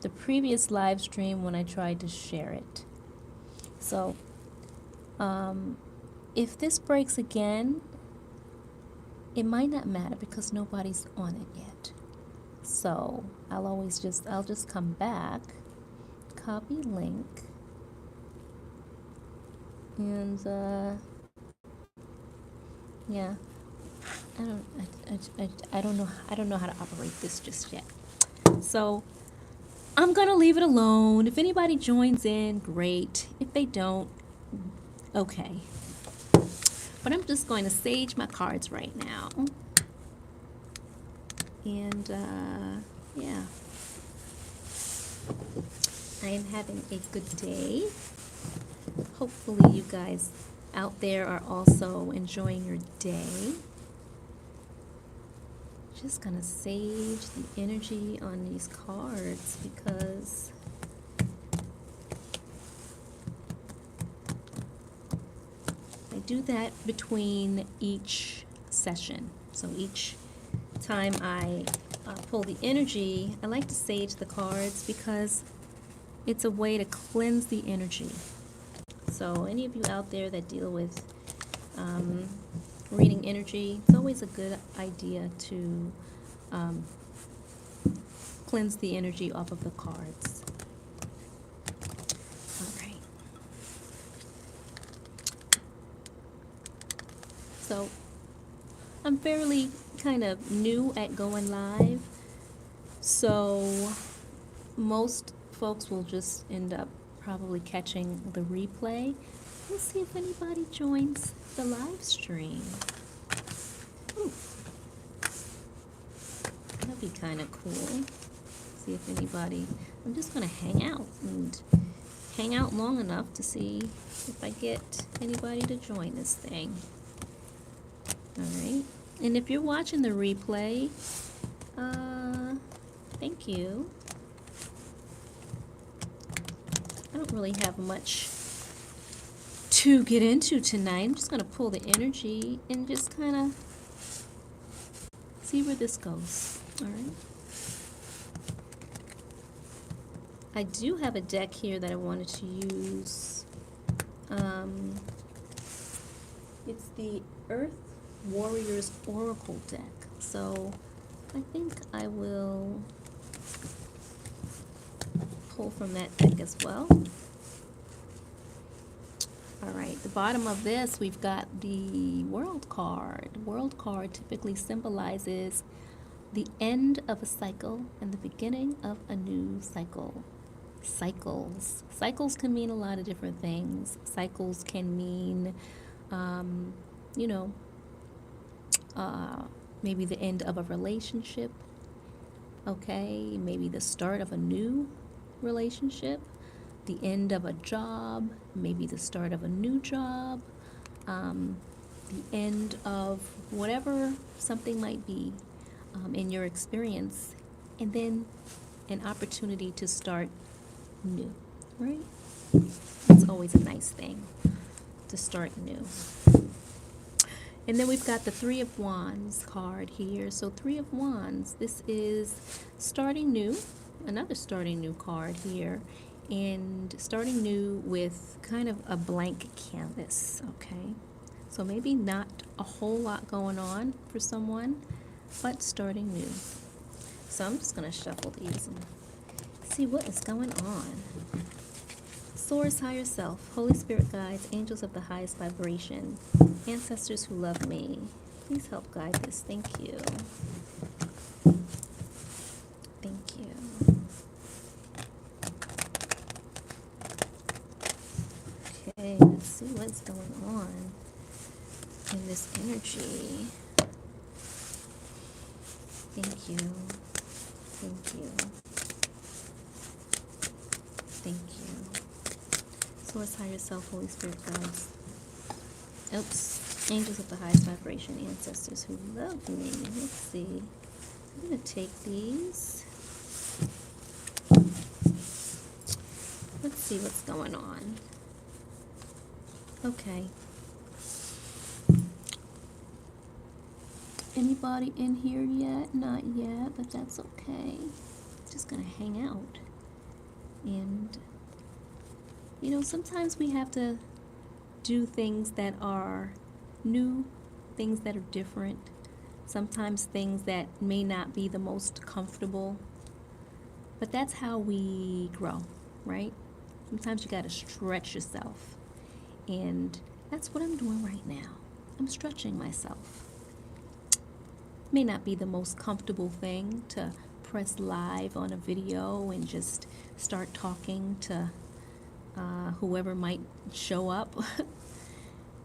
the previous live stream when I tried to share it. So, if this breaks again, it might not matter because nobody's on it yet. So, I'll just come back, copy link, and, yeah, I don't know how to operate this just yet. So, I'm going to leave it alone. If anybody joins in, great. If they don't, okay. But I'm just going to sage my cards right now. And, yeah. I am having a good day. Hopefully you guys out there are also enjoying your day. Just gonna sage the energy on these cards because I do that between each session. So each time I pull the energy, I like to sage the cards because it's a way to cleanse the energy. So any of you out there that deal with reading energy, it's always a good idea to cleanse the energy off of the cards. All right. So I'm fairly kind of new at going live, so most folks will just end up probably catching the replay. Let's see if anybody joins the live stream. Ooh. That'd be kind of cool. See if anybody, I'm just going to hang out long enough to see if I get anybody to join this thing. All right. And if you're watching the replay, thank you. I don't really have much to get into tonight. I'm just going to pull the energy and just kind of see where this goes. All right. I do have a deck here that I wanted to use. It's the Earth Warriors Oracle deck. So I think I will pull from that deck as well. All right, the bottom of this, we've got the World card. World card typically symbolizes the end of a cycle and the beginning of a new cycle. Cycles can mean a lot of different things. Cycles can mean, maybe the end of a relationship, okay? Maybe the start of a new relationship, the end of a job, maybe the start of a new job, the end of whatever something might be in your experience, and then an opportunity to start new, right? It's always a nice thing to start new. And then we've got the Three of Wands card here. So Three of Wands, this is starting new, another starting new card here, and starting new with kind of a blank canvas, okay? So maybe not a whole lot going on for someone, but starting new. So I'm just going to shuffle these and see what is going on. Source, higher self, Holy Spirit guides, angels of the highest vibration, ancestors who love me, please help guide this. Thank you. Thank you. Okay, let's see what's going on in this energy. Thank you. Thank you. Thank you. Source, higher self, Holy Spirit guides. Oops. Angels of the highest vibration, ancestors who love me. Let's see. I'm going to take these. Let's see what's going on. Okay. Anybody in here yet? Not yet, but that's okay. Just going to hang out. You know, sometimes we have to do things that are new, things that are different, sometimes things that may not be the most comfortable, but that's how we grow, right? Sometimes you got to stretch yourself, and that's what I'm doing right now. I'm stretching myself. May not be the most comfortable thing to press live on a video and just start talking to whoever might show up.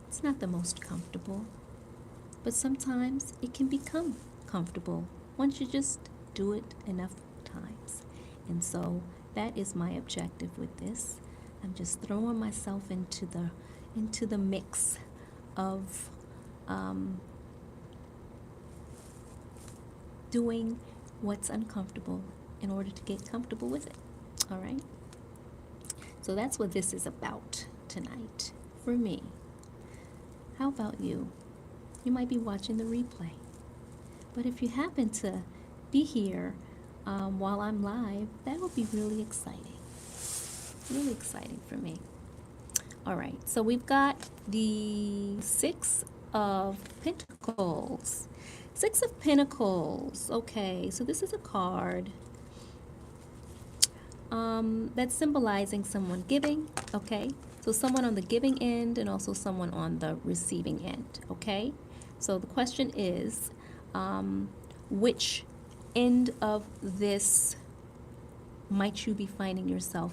It's not the most comfortable, but sometimes it can become comfortable once you just do it enough times. And so that is my objective with this. I'm just throwing myself into the mix of doing what's uncomfortable in order to get comfortable with it. All right? So that's what this is about tonight for me. How about you? You might be watching the replay. But if you happen to be here while I'm live, that would be really exciting. Really exciting for me. All right, so we've got the Six of Pentacles. Six of Pentacles. Okay, so this is a card that's symbolizing someone giving, okay? So someone on the giving end and also someone on the receiving end, okay? So the question is, which end of this might you be finding yourself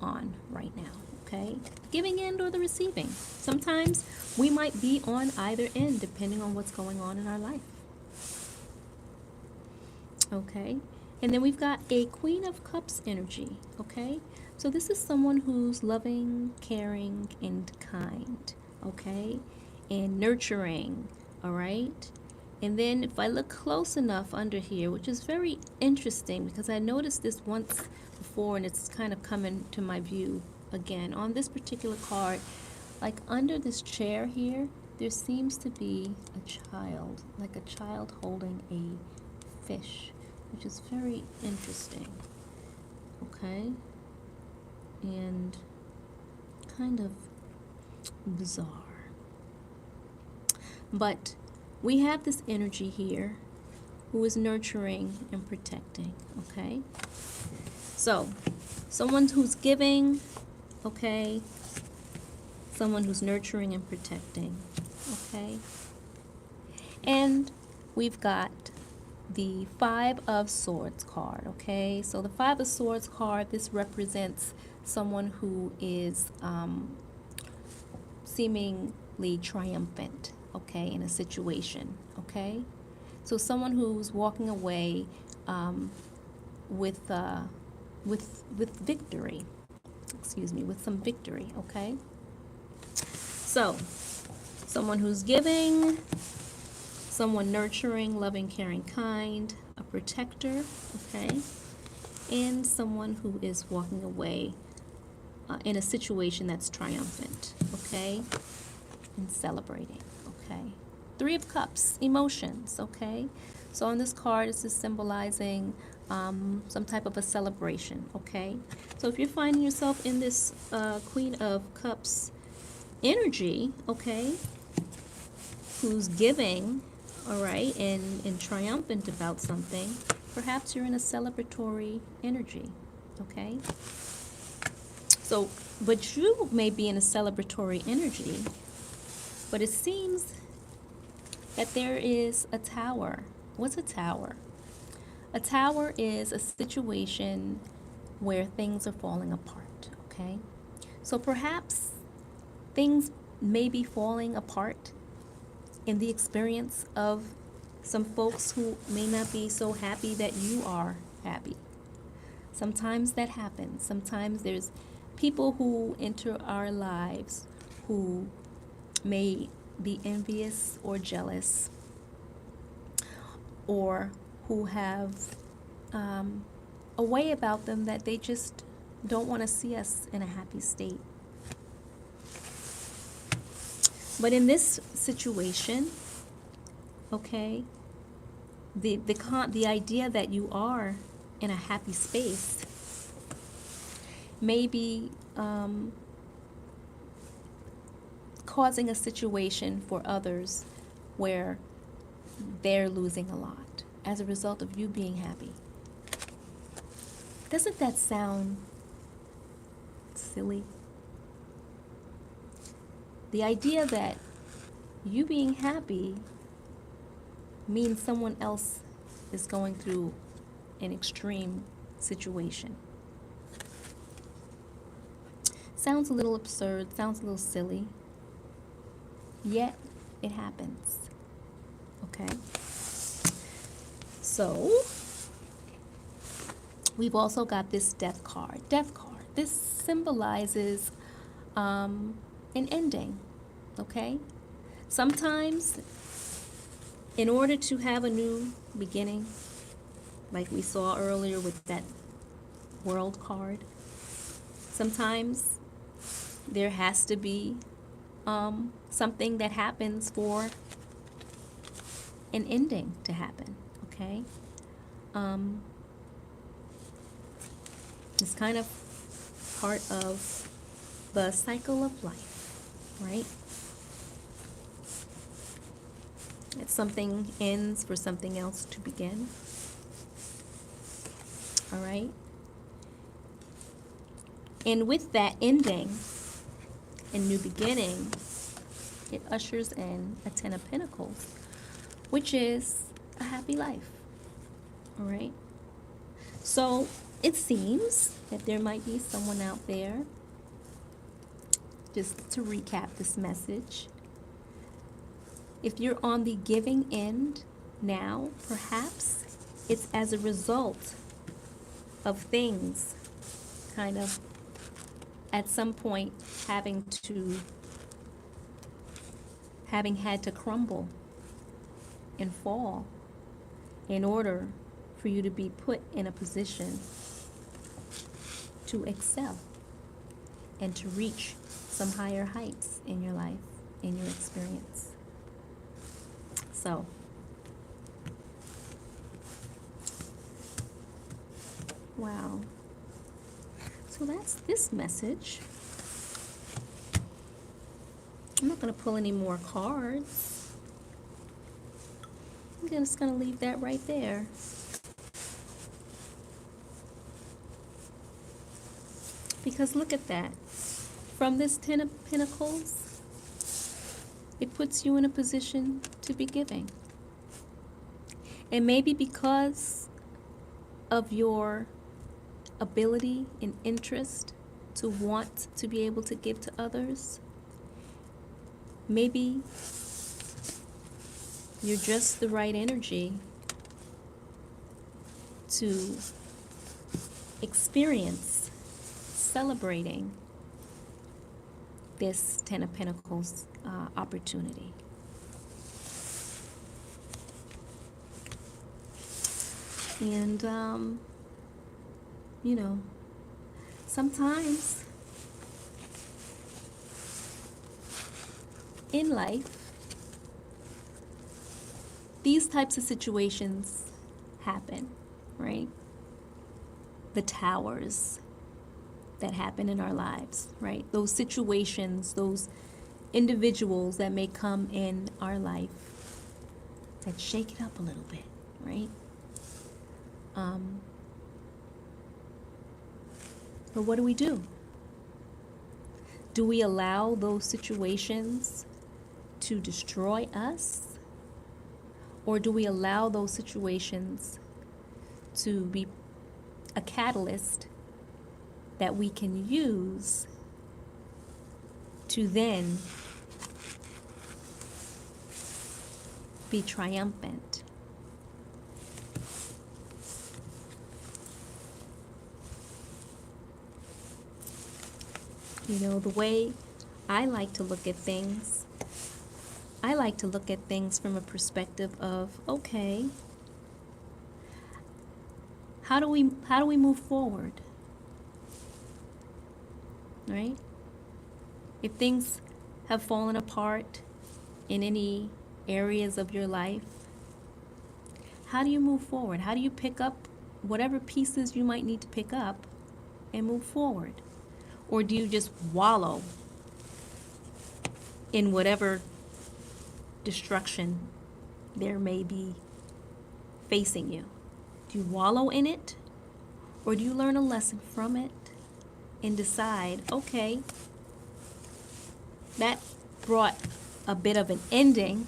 on right now, okay? The giving end or the receiving? Sometimes we might be on either end depending on what's going on in our life. Okay, and then we've got a Queen of Cups energy, okay? So this is someone who's loving, caring, and kind, okay? And nurturing, all right? And then if I look close enough under here, which is very interesting because I noticed this once before and it's kind of coming to my view again. On this particular card, like under this chair here, there seems to be a child, like a child holding a fish, which is very interesting, okay? And kind of bizarre. But we have this energy here who is nurturing and protecting, okay? So, someone who's giving, okay? Someone who's nurturing and protecting, okay? And we've got the Five of Swords card, okay? So the Five of Swords card, this represents someone who is seemingly triumphant, okay, in a situation, okay? So someone who's walking away with victory, with some victory, okay? So, someone who's giving, someone nurturing, loving, caring, kind, a protector, okay? And someone who is walking away in a situation that's triumphant, okay? And celebrating, okay? Three of Cups, emotions, okay? So on this card, this is symbolizing some type of a celebration, okay? So if you're finding yourself in this Queen of Cups energy, okay, who's giving, all right, and triumphant about something, perhaps you're in a celebratory energy, okay? So, but you may be in a celebratory energy, but it seems that there is a tower. What's a tower? A tower is a situation where things are falling apart, okay? So perhaps things may be falling apart in the experience of some folks who may not be so happy that you are happy. Sometimes that happens. Sometimes there's people who enter our lives who may be envious or jealous, or who have a way about them that they just don't want to see us in a happy state. But in this situation, okay, the idea that you are in a happy space may be causing a situation for others where they're losing a lot as a result of you being happy. Doesn't that sound silly? The idea that you being happy means someone else is going through an extreme situation. Sounds a little absurd, sounds a little silly, yet it happens. Okay? So, we've also got this death card. Death card. This symbolizes an ending. Okay? Sometimes, in order to have a new beginning, like we saw earlier with that world card, sometimes there has to be something that happens for an ending to happen. Okay? It's kind of part of the cycle of life, right? That something ends for something else to begin. All right? And with that ending and new beginning, it ushers in a Ten of Pentacles, which is a happy life. All right? So it seems that there might be someone out there, just to recap this message, if you're on the giving end now, perhaps it's as a result of things kind of at some point having had to crumble and fall in order for you to be put in a position to excel and to reach some higher heights in your life, in your experience. So, wow. So that's this message. I'm not going to pull any more cards. I'm just going to leave that right there. Because look at that. From this Ten of Pentacles, it puts you in a position to be giving. And maybe because of your ability and interest to want to be able to give to others, maybe you're just the right energy to experience celebrating this Ten of Pentacles opportunity. And, you know, sometimes in life, these types of situations happen, right? The towers that happen in our lives, right? Those situations, those individuals that may come in our life that shake it up a little bit, right? But what do? Do we allow those situations to destroy us? Or do we allow those situations to be a catalyst that we can use to then be triumphant? You know, the way I like to look at things, I like to look at things from a perspective of, okay, how do we move forward? Right? If things have fallen apart in any areas of your life, how do you move forward? How do you pick up whatever pieces you might need to pick up and move forward? Or do you just wallow in whatever destruction there may be facing you? Do you wallow in it, or do you learn a lesson from it and decide, okay, that brought a bit of an ending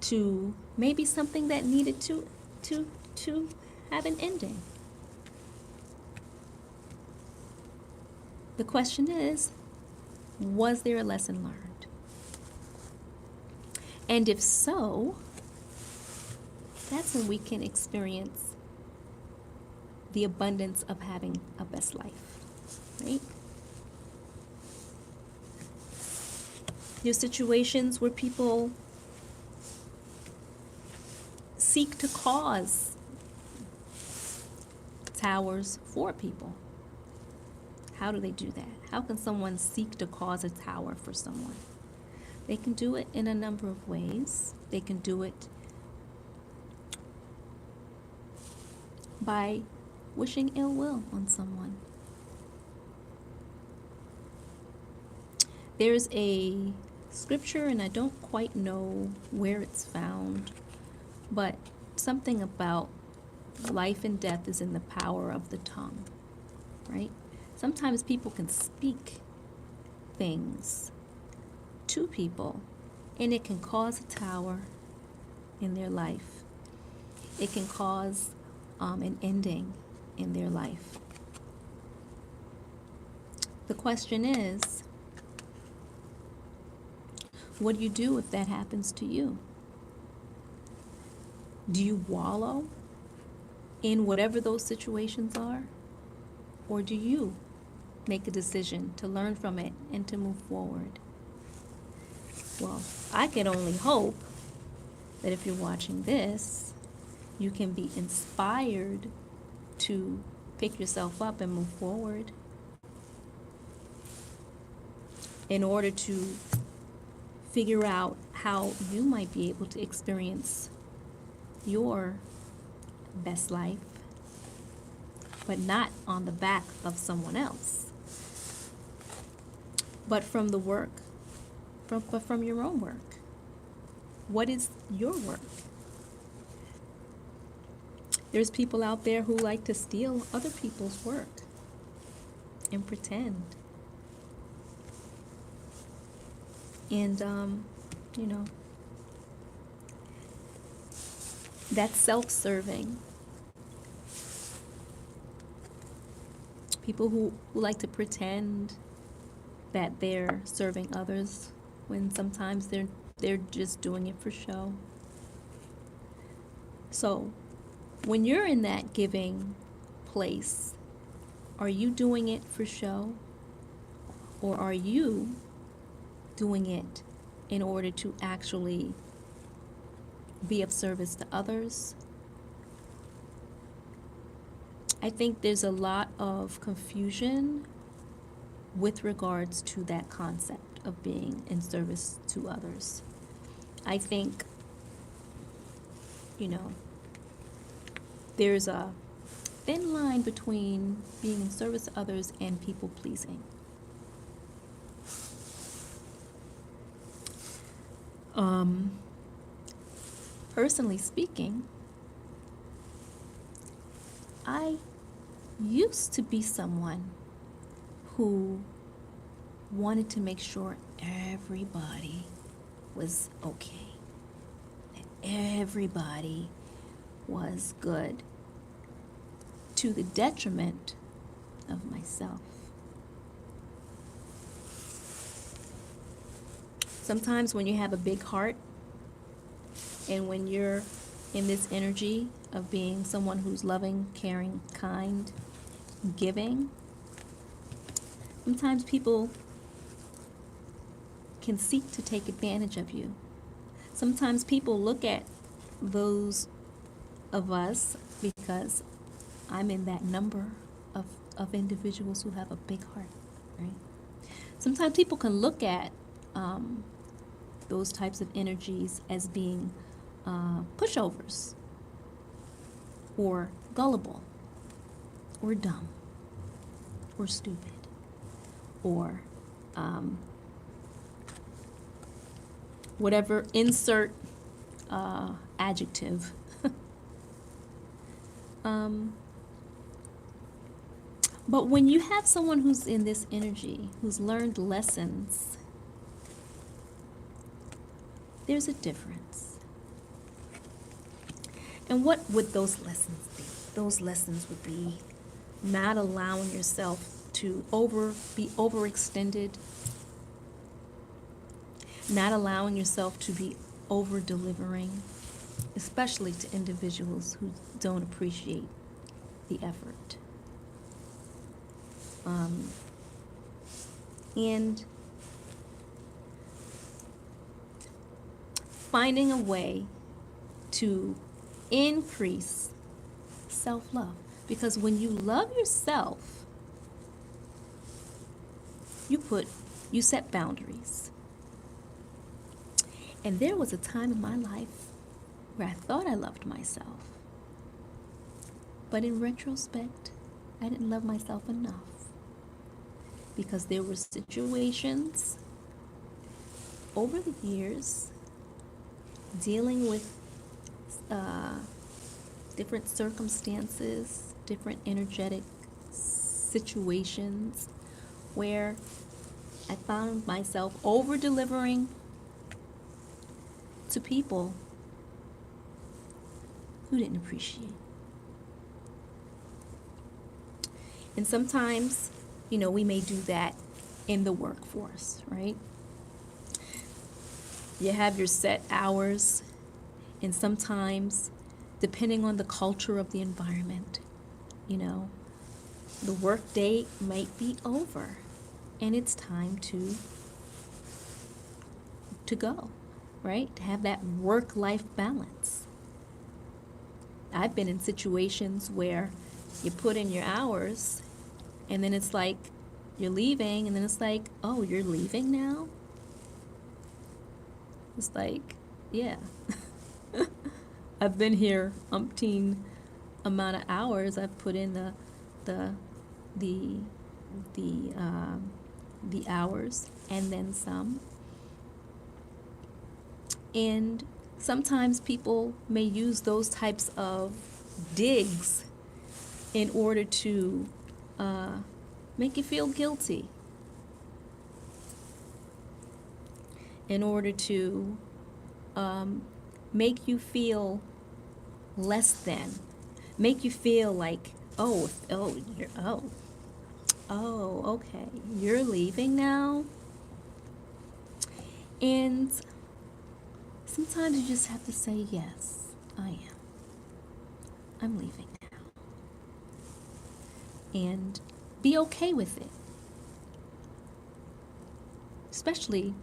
to maybe something that needed to have an ending? The question is, was there a lesson learned? And if so, that's when we can experience the abundance of having a best life, right? There's situations where people seek to cause towers for people. How do they do that? How can someone seek to cause a tower for someone? They can do it in a number of ways. They can do it by wishing ill will on someone. There's a scripture, and I don't quite know where it's found, but something about life and death is in the power of the tongue, right? Sometimes people can speak things to people, and it can cause a tower in their life. It can cause an ending in their life. The question is, what do you do if that happens to you? Do you wallow in whatever those situations are? Or do you make a decision to learn from it and to move forward? Well, I can only hope that if you're watching this, you can be inspired to pick yourself up and move forward in order to figure out how you might be able to experience your best life, but not on the back of someone else, but from the work, from your own work. What is your work? There's people out there who like to steal other people's work and pretend. And, that's self-serving. People who like to pretend that they're serving others when sometimes they're just doing it for show. So when you're in that giving place, are you doing it for show, or are you doing it in order to actually be of service to others? I think there's a lot of confusion with regards to that concept of being in service to others. I think, there's a thin line between being in service to others and people pleasing. Personally speaking, I used to be someone who wanted to make sure everybody was okay, that everybody was good, to the detriment of myself. Sometimes when you have a big heart, and when you're in this energy of being someone who's loving, caring, kind, giving, sometimes people can seek to take advantage of you. Sometimes people look at those of us, because I'm in that number of individuals who have a big heart, right? Sometimes people can look at those types of energies as being pushovers, or gullible, or dumb, or stupid, or whatever, insert adjective. But when you have someone who's in this energy, who's learned lessons, there's a difference. And what would those lessons be? Those lessons would be not allowing yourself to be overextended, not allowing yourself to be over-delivering, especially to individuals who don't appreciate the effort. And finding a way to increase self-love. Because when you love yourself, you set boundaries. And there was a time in my life where I thought I loved myself. But in retrospect, I didn't love myself enough. Because there were situations over the years dealing with different circumstances, different energetic situations where I found myself over-delivering to people who didn't appreciate. And sometimes, we may do that in the workforce, right? You have your set hours, and sometimes, depending on the culture of the environment, the work day might be over, and it's time to go, right? To have that work-life balance. I've been in situations where you put in your hours, and then it's like you're leaving, and then it's like, oh, you're leaving now? It's like, yeah. I've been here umpteen amount of hours. I've put in the hours and then some. And sometimes people may use those types of digs in order to make you feel guilty, in order to make you feel less than, make you feel like, okay, you're leaving now. And sometimes you just have to say, yes, I am. I'm leaving now. And be okay with it. Especially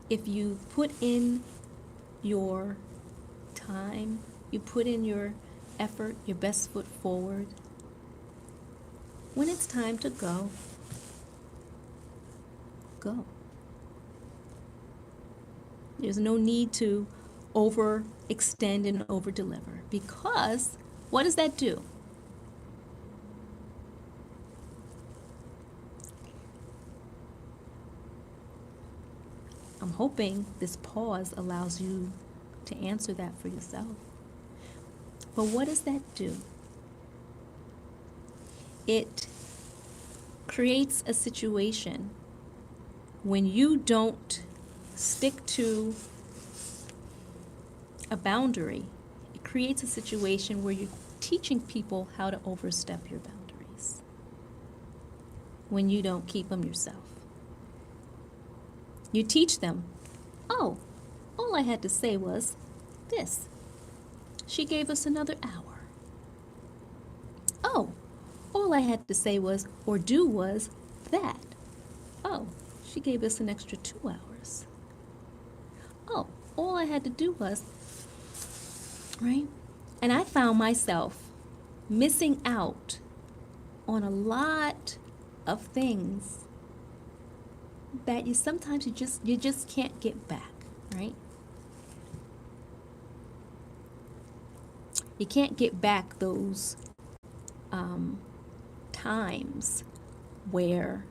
if you put in your time, you put in your effort, your best foot forward. When it's time to go, go. There's no need to overextend and over-deliver, because what does that do? I'm hoping this pause allows you to answer that for yourself. But what does that do? It creates a situation when you don't stick to a boundary. It creates a situation where you're teaching people how to overstep your boundaries when you don't keep them yourself. You teach them, all I had to say was this. She gave us another hour. All I had to say was, or do was, that. She gave us an extra 2 hours. All I had to do was, right? And I found myself missing out on a lot of things that sometimes you just can't get back, right? You can't get back those times where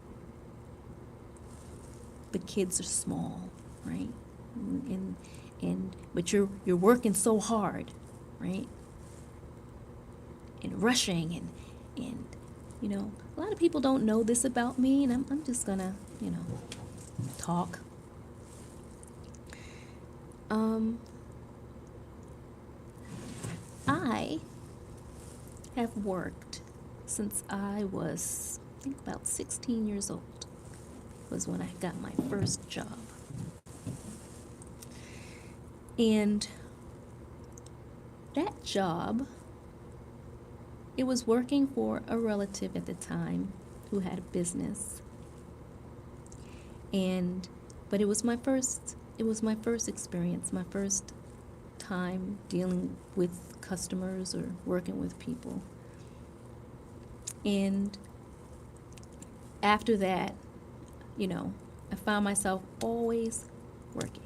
the kids are small, right? But you're working so hard, right? And rushing and a lot of people don't know this about me, and I'm just gonna talk. I have worked since I was, I think, about 16 years old was when I got my first job. And that job, it was working for a relative at the time who had a business. But it was my first experience, my first time dealing with customers or working with people. And after that, I found myself always working.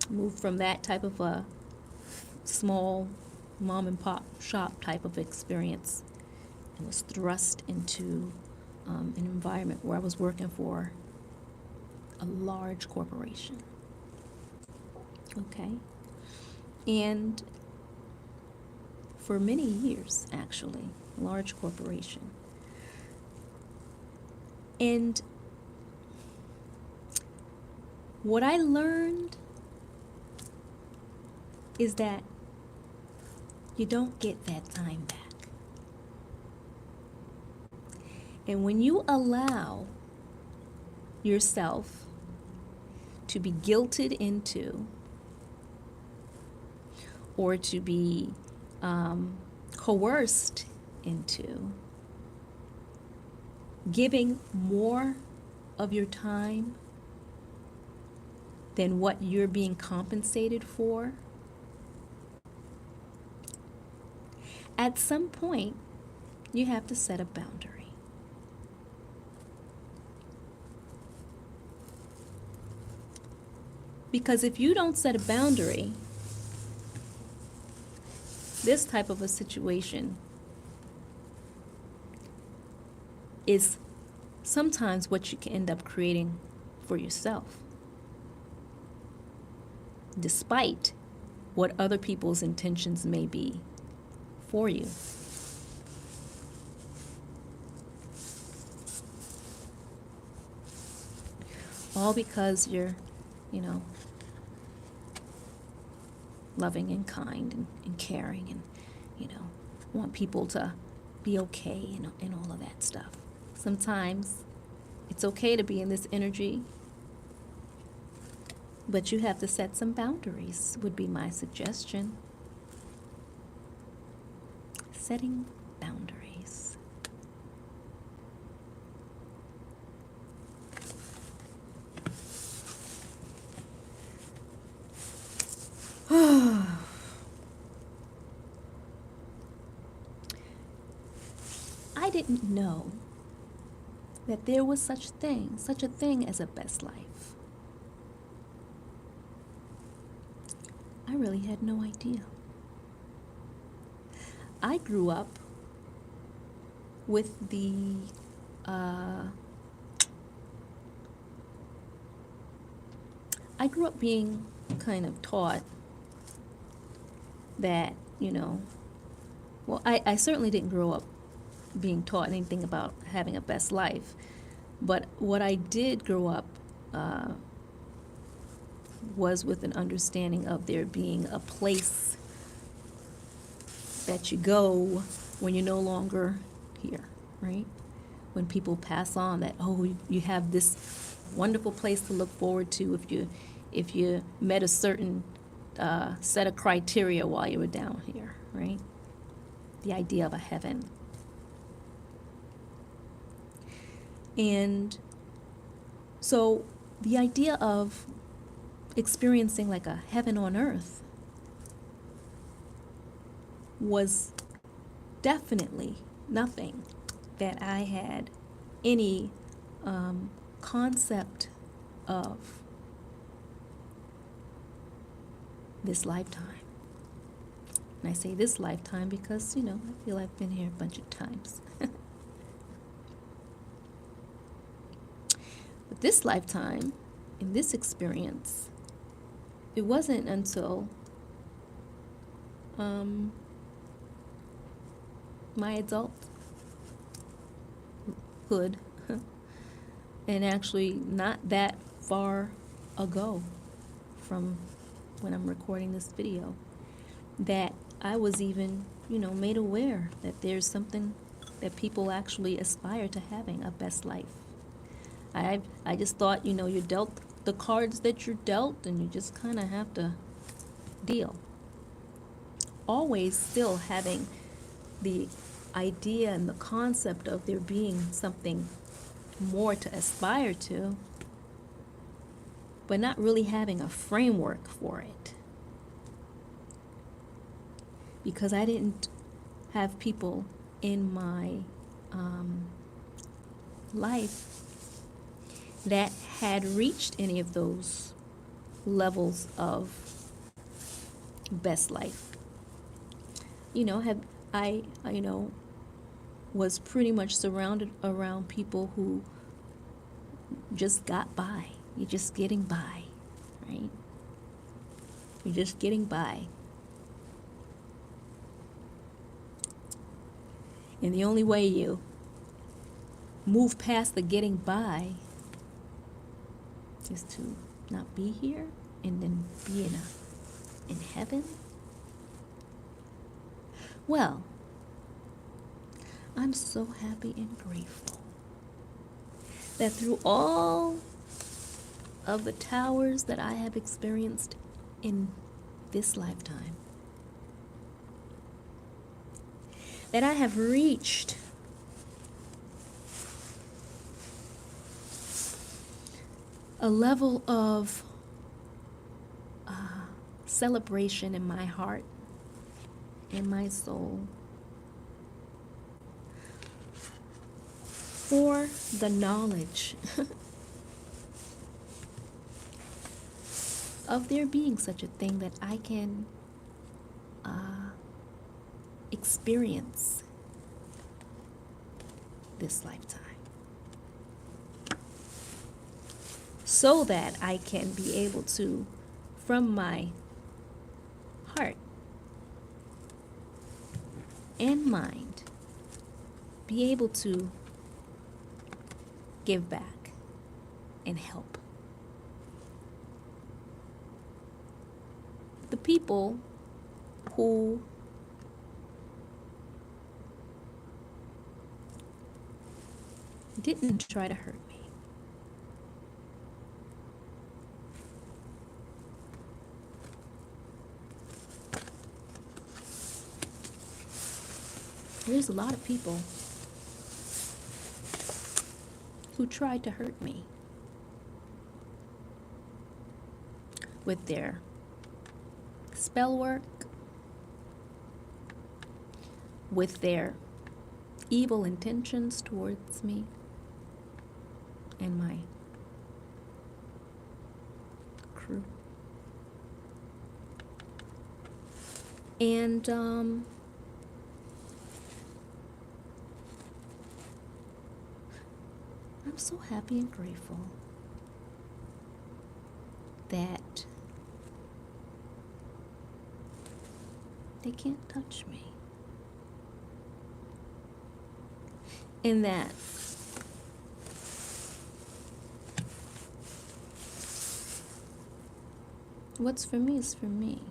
Moved from that type of a small mom and pop shop type of experience and was thrust into an environment where I was working for a large corporation. Okay? And for many years, actually, large corporation. And what I learned is that you don't get that time back. And when you allow yourself to be guilted into or to be coerced into giving more of your time than what you're being compensated for, at some point, you have to set a boundary. Because if you don't set a boundary, this type of a situation is sometimes what you can end up creating for yourself, despite what other people's intentions may be for you. All because you're, loving and kind and caring and, want people to be okay and all of that stuff. Sometimes it's okay to be in this energy, but you have to set some boundaries, would be my suggestion. Setting boundaries. I didn't know that there was such a thing as a best life. I really had no idea. I grew up with I grew up being kind of taught that, well, I certainly didn't grow up being taught anything about having a best life, but what I did grow up was with an understanding of there being a place that you go when you're no longer here, right? When people pass on, that, you have this wonderful place to look forward to if you met a certain set of criteria while you were down here, right? The idea of a heaven. And so the idea of experiencing like a heaven on earth was definitely nothing that I had any concept of this lifetime. And I say this lifetime because, I feel I've been here a bunch of times. But this lifetime, in this experience, it wasn't until my adulthood, and actually not that far ago from when I'm recording this video, that I was even, made aware that there's something that people actually aspire to having, a best life. I just thought, you're dealt the cards that you're dealt, and you just kind of have to deal. Always still having the idea and the concept of there being something more to aspire to, but not really having a framework for it. Because I didn't have people in my life that had reached any of those levels of best life. I was pretty much surrounded around people who just got by. You're just getting by, right? You're just getting by. And the only way you move past the getting by is to not be here and then be in heaven. Well, I'm so happy and grateful that through all of the towers that I have experienced in this lifetime, that I have reached a level of celebration in my heart, in my soul, for the knowledge of there being such a thing that I can experience this lifetime, so that I can be able to, from my heart and mind, be able to give back and help the people who didn't try to hurt me. There's a lot of people who tried to hurt me with their spell work, with their evil intentions towards me and my crew. And I'm so happy and grateful that they can't touch me. And that what's for me is for me.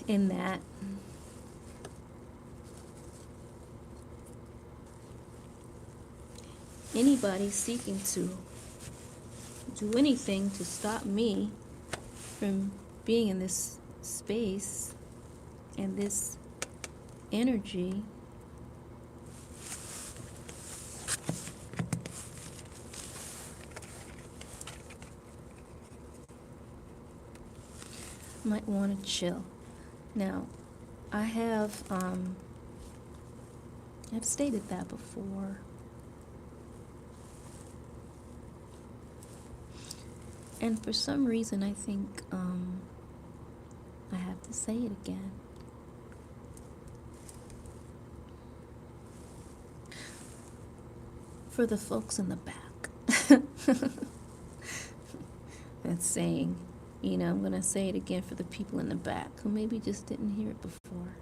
In that anybody seeking to do anything to stop me from being in this space and this energy might want to chill. Now, I've stated that before. And for some reason, I think I have to say it again. for the folks in the back that's saying, you know, I'm going to say it again for the people in the back who maybe just didn't hear it before.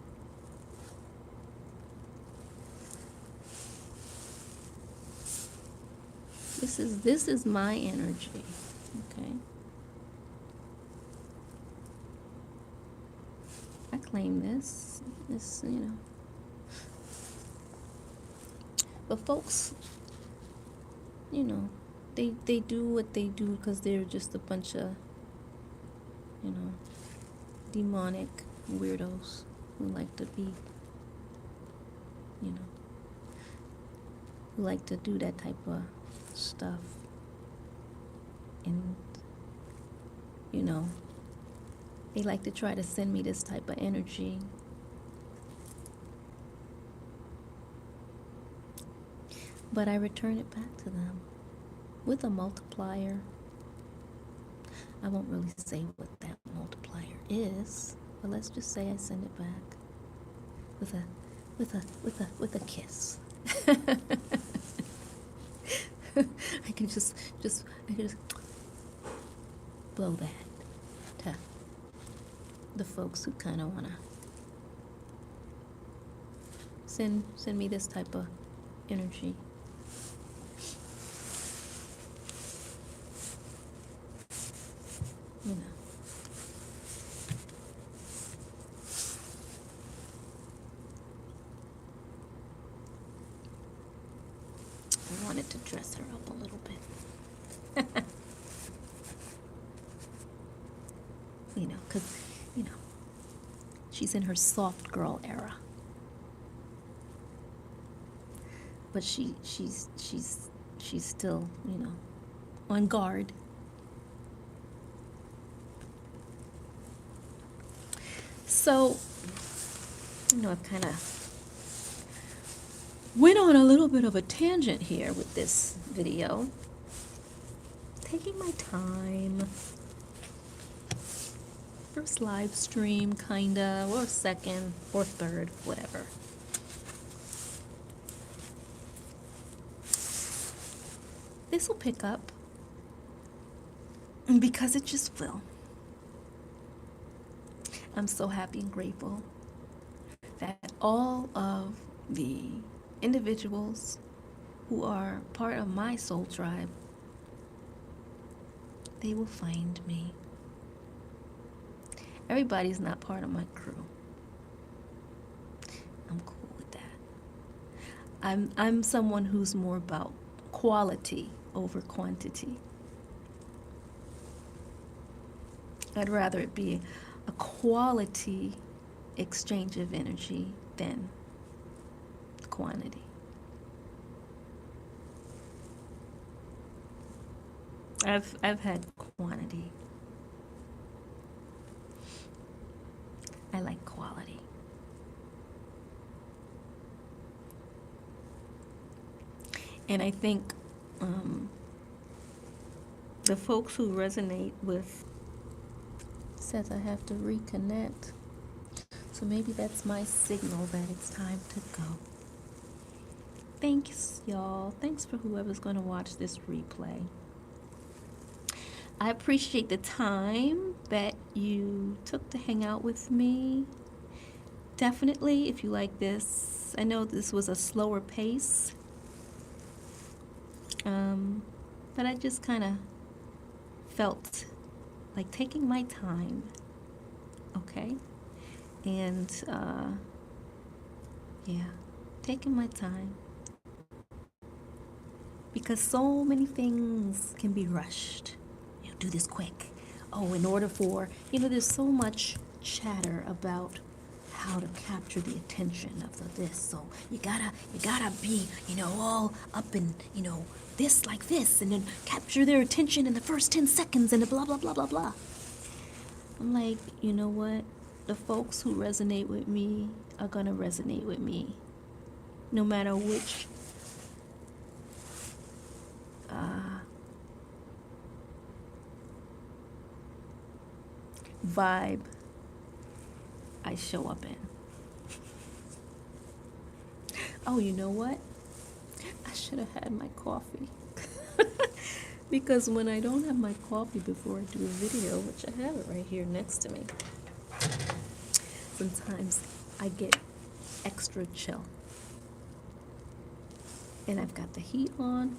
This is my energy, okay? I claim this, you know. But folks, you know, they do what they do because they're just a bunch of, you know, demonic weirdos who like to be, you know, who like to do that type of stuff. And, you know, they like to try to send me this type of energy. But I return it back to them with a multiplier. I won't really say what that multiplier is, but let's just say I send it back with a kiss. I can just blow that to the folks who kind of wanna send me this type of energy. You know. I wanted to dress her up a little bit. You know, because, you know, she's in her soft girl era. But she's still, you know, on guard. So, you know, I've kind of went on a little bit of a tangent here with this video. Taking my time. First live stream, kinda, or second, or third, whatever. This will pick up, because it just will. I'm so happy and grateful that all of the individuals who are part of my soul tribe, they will find me. Everybody's not part of my crew. I'm cool with that. I'm someone who's more about quality over quantity. I'd rather it be a quality exchange of energy than quantity. I've had quantity. I like quality. And I think the folks who resonate with says I have to reconnect. So maybe that's my signal that it's time to go. Thanks, y'all. Thanks for whoever's going to watch this replay. I appreciate the time that you took to hang out with me. Definitely, if you like this, I know this was a slower pace, but I just kind of felt like taking my time, okay? And, yeah, taking my time. Because so many things can be rushed. You know, do this quick. Oh, in order for, you know, there's so much chatter about how to capture the attention of this. So you gotta be, you know, all up in, you know, this like this, and then capture their attention in the first 10 seconds and blah, blah, blah, blah, blah. I'm like, you know what? The folks who resonate with me are gonna resonate with me. No matter which vibe I show up in. Oh, you know what? I I should have had my coffee. Because when I don't have my coffee before I do a video, which I have it right here next to me, sometimes I get extra chill. And I've got the heat on.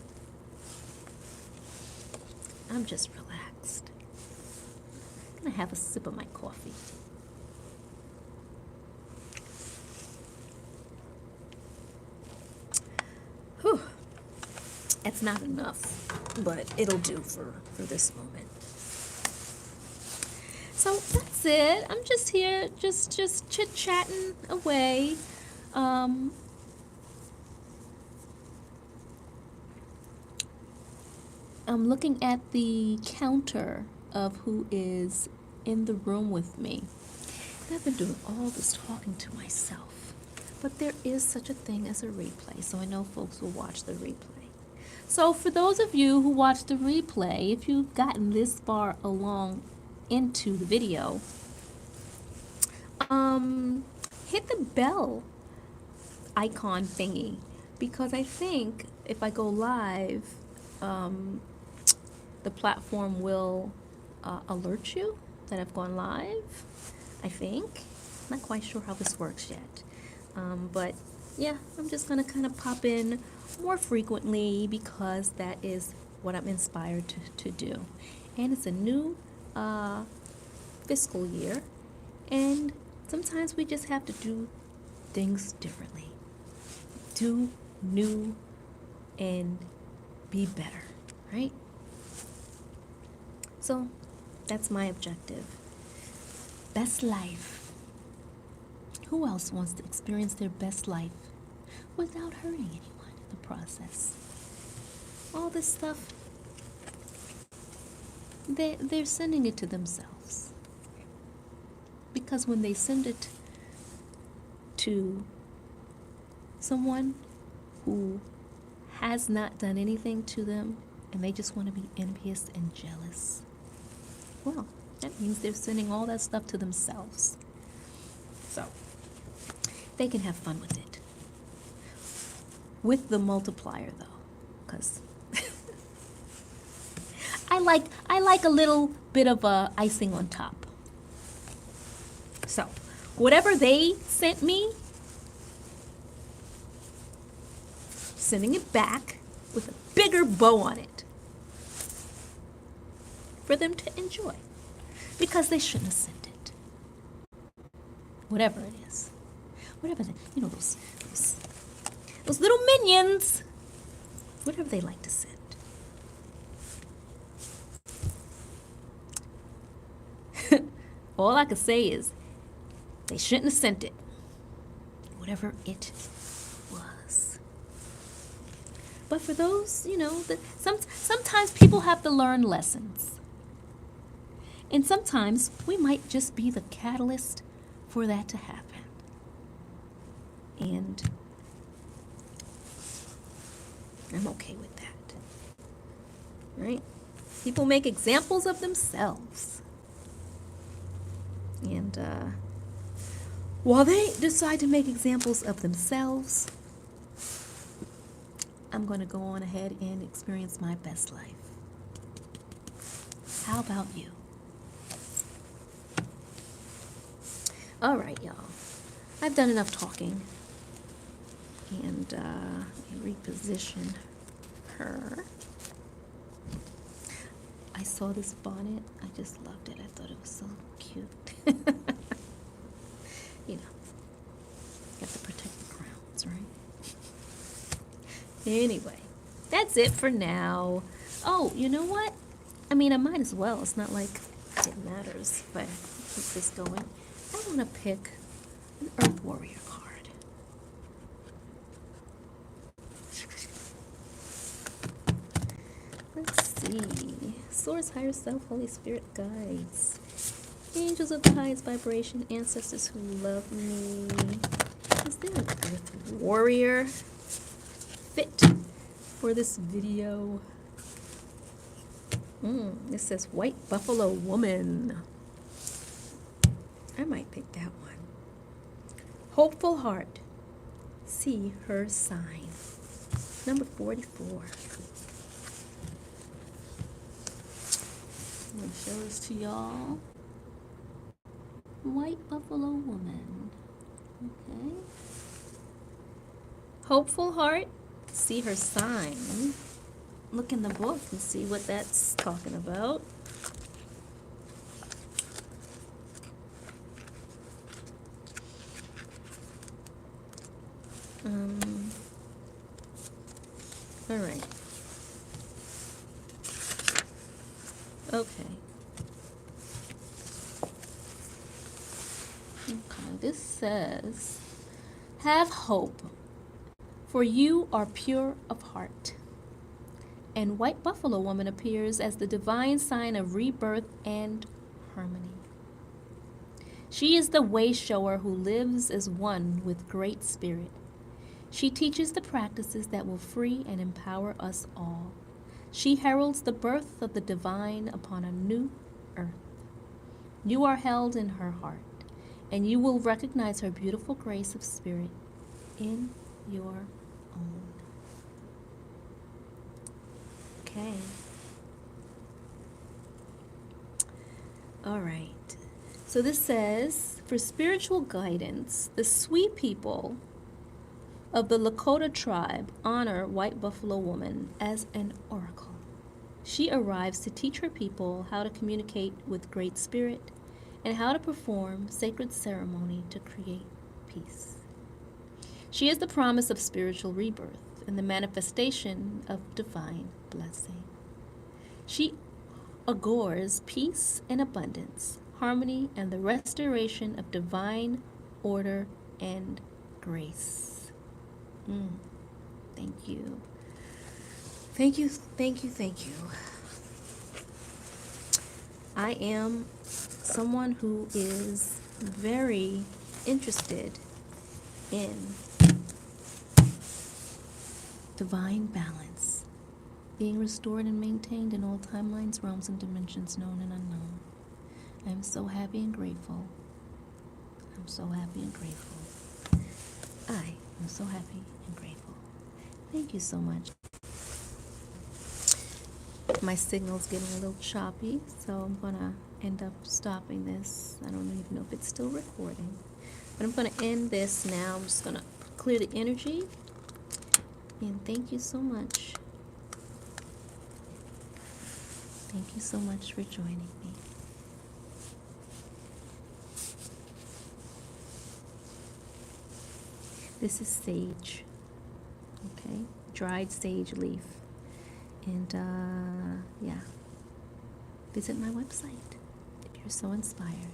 I'm just relaxed. I'm gonna have a sip of my coffee. Whew. It's not enough, but it'll do for this moment. So that's it. I'm just here, just chit-chatting away. I'm looking at the counter of who is in the room with me. And I've been doing all this talking to myself. But there is such a thing as a replay, so I know folks will watch the replay. So for those of you who watch the replay, if you've gotten this far along into the video, hit the bell icon thingy, because I think if I go live, the platform will alert you that I've gone live, I think. Not quite sure how this works yet. But yeah, I'm just gonna kind of pop in more frequently because that is what I'm inspired to do. And it's a new fiscal year, and sometimes we just have to do things differently. Do new and be better, right? So that's my objective. Best life. Who else wants to experience their best life without hurting anyone in the process? All this stuff, they're sending it to themselves. Because when they send it to someone who has not done anything to them and they just want to be envious and jealous, well, that means they're sending all that stuff to themselves. So they can have fun with it. With the multiplier though, because I like a little bit of icing on top. So whatever they sent me, sending it back with a bigger bow on it for them to enjoy, because they shouldn't have sent it. Whatever it is, whatever those little minions, whatever they like to send. All I can say is they shouldn't have sent it, whatever it was. But for those, that sometimes people have to learn lessons. And sometimes we might just be the catalyst for that to happen. And I'm okay with that. Right? People make examples of themselves. And while they decide to make examples of themselves, I'm going to go on ahead and experience my best life. How about you? All right, y'all. I've done enough talking. And reposition her. I saw this bonnet. I just loved it. I thought it was so cute. Got to protect the crowns, right? Anyway, that's it for now. Oh, you know what? I mean, I might as well. It's not like it matters, but keep this going. I want to pick an Earth Warrior card. Let's see. Source, higher self, Holy Spirit guides. Angels of the highest vibration, ancestors who love me. Is there an Earth Warrior fit for this video? This says White Buffalo Woman. I might pick that one. Hopeful heart. See her sign. Number 44. I'm going to show this to y'all. White buffalo woman. Okay. Hopeful heart. See her sign. Look in the book and see what that's talking about. All right. Okay. Okay, this says, have hope, for you are pure of heart. And white buffalo woman appears as the divine sign of rebirth and harmony. She is the way shower who lives as one with Great Spirit. She teaches the practices that will free and empower us all. She heralds the birth of the divine upon a new earth. You are held in her heart, and you will recognize her beautiful grace of spirit in your own. Okay. All right. So this says, for spiritual guidance, the sweet people of the Lakota tribe honor White Buffalo Woman as an oracle. She arrives to teach her people how to communicate with Great Spirit and how to perform sacred ceremony to create peace. She is the promise of spiritual rebirth and the manifestation of divine blessing. She augurs peace and abundance, harmony, and the restoration of divine order and grace. Thank you. Thank you, thank you, thank you. I am someone who is very interested in divine balance, being restored and maintained in all timelines, realms, and dimensions known and unknown. I am so happy and grateful. I'm so happy and grateful. I am so happy and grateful. Thank you so much. My signal's getting a little choppy, so I'm gonna end up stopping this. I don't even know if it's still recording, but I'm gonna end this now. I'm just gonna clear the energy, and thank you so much. Thank you so much for joining me. This is sage, okay? Dried sage leaf. And, yeah. Visit my website if you're so inspired.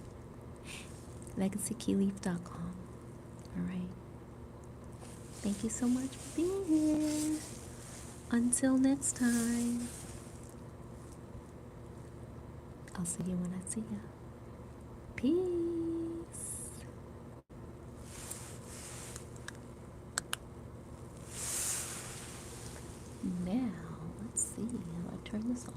LegacyKeyLeaf.com. All right. Thank you so much for being here. Until next time. I'll see you when I see you. Peace. Now, let's see how I turn this off.